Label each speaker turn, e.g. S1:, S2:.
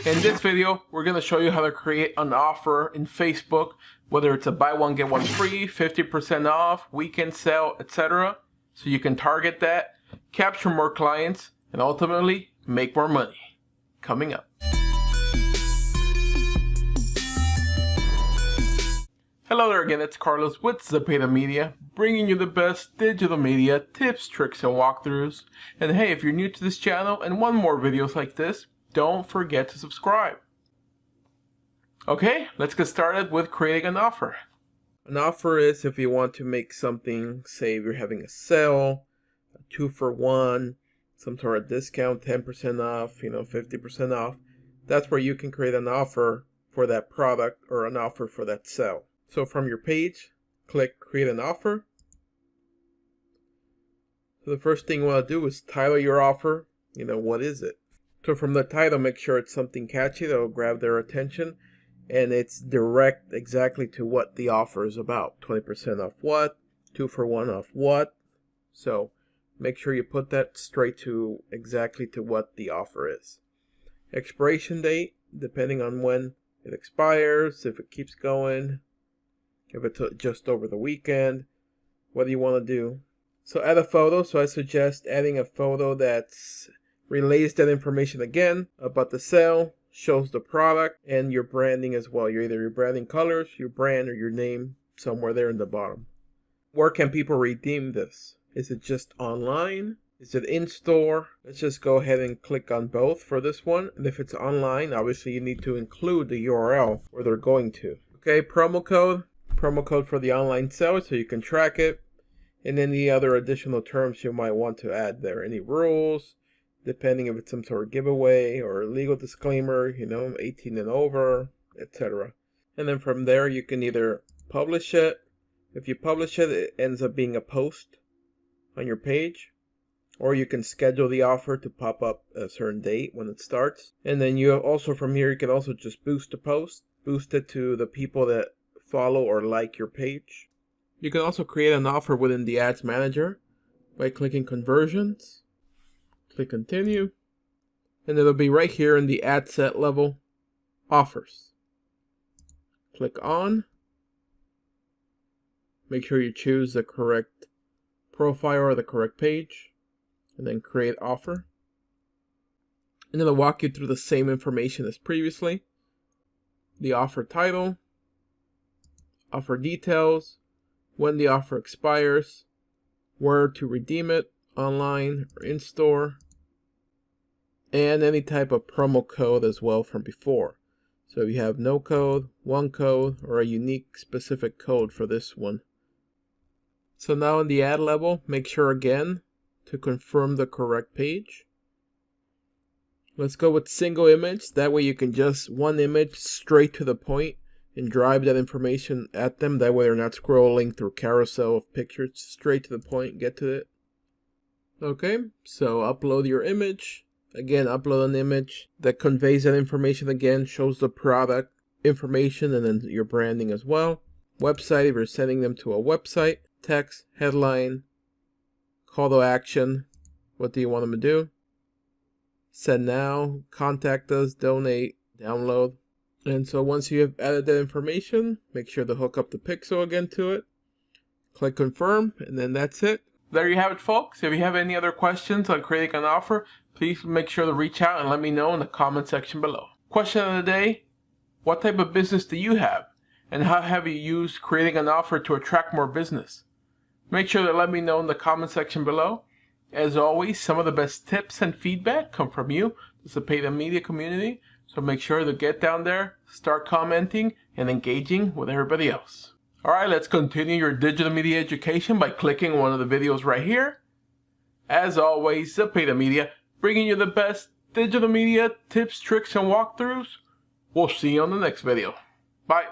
S1: In this video, we're going to show you how to create an offer in Facebook, whether it's a buy one get one free, 50% off, weekend sale, etc. So you can target that, capture more clients, and ultimately make more money. Coming up. Hello there again, it's Carlos with Zepeda Media, bringing you the best digital media tips, tricks, and walkthroughs. And hey, if you're new to this channel and want more videos like this, don't forget to subscribe. Okay, let's get started with creating an offer. An offer is if you want to make something, say if you're having a sale, a 2-for-1, some sort of discount, 10% off, 50% off. That's where you can create an offer for that product or an offer for that sale. So from your page, click create an offer. So the first thing you want to do is title your offer. What is it? So from the title, make sure it's something catchy that will grab their attention and it's direct exactly to what the offer is about. 20% off what? 2-for-1 off what? So make sure you put that straight to exactly to what the offer is. Expiration date, depending on when it expires, if it keeps going, if it's just over the weekend, what do you want to do? So add a photo. So I suggest adding a photo that's relays that information again about the sale, shows the product, and your branding as well. Either your branding colors, your brand, or your name somewhere there in the bottom. Where can people redeem this? Is it just online? Is it in store? Let's just go ahead and click on both for this one. And if it's online, obviously you need to include the URL where they're going to. Okay, promo code for the online sale so you can track it, and any other additional terms you might want to add there. Any rules, depending if it's some sort of giveaway or legal disclaimer, 18 and over, etc. And then from there you can either publish it. If you publish it, it ends up being a post on your page, or you can schedule the offer to pop up a certain date when it starts. And then you also from here you can also just boost the post, boost it to the people that follow or like your page. You can also create an offer within the Ads Manager by clicking Conversions. Click Continue, and it'll be right here in the ad set level, Offers. Click On. Make sure you choose the correct profile or the correct page, and then Create Offer. And it'll walk you through the same information as previously. The offer title, offer details, when the offer expires, where to redeem it, online or in store, and any type of promo code as well from before. So if you have no code, one code, or a unique specific code for this one. So now in the ad level, make sure again to confirm the correct page. Let's go with single image. That way you can just one image straight to the point and drive that information at them. That way they're not scrolling through carousel of pictures. Straight to the point, get to it. Okay, so upload your image. Again, upload an image that conveys that information again, shows the product information and then your branding as well. Website, if you're sending them to a website. Text, headline, call to action. What do you want them to do? Send now, contact us, donate, download. And so once you have added that information, make sure to hook up the pixel again to it. Click confirm, and then that's it. There you have it, folks. If you have any other questions on creating an offer, please make sure to reach out and let me know in the comment section below. Question of the day: what type of business do you have? And how have you used creating an offer to attract more business? Make sure to let me know in the comment section below. As always, some of the best tips and feedback come from you, the Zepeda Media community. So make sure to get down there, start commenting, and engaging with everybody else. Alright, let's continue your digital media education by clicking one of the videos right here. As always, Zepeda Media, bringing you the best digital media tips, tricks, and walkthroughs. We'll see you on the next video. Bye.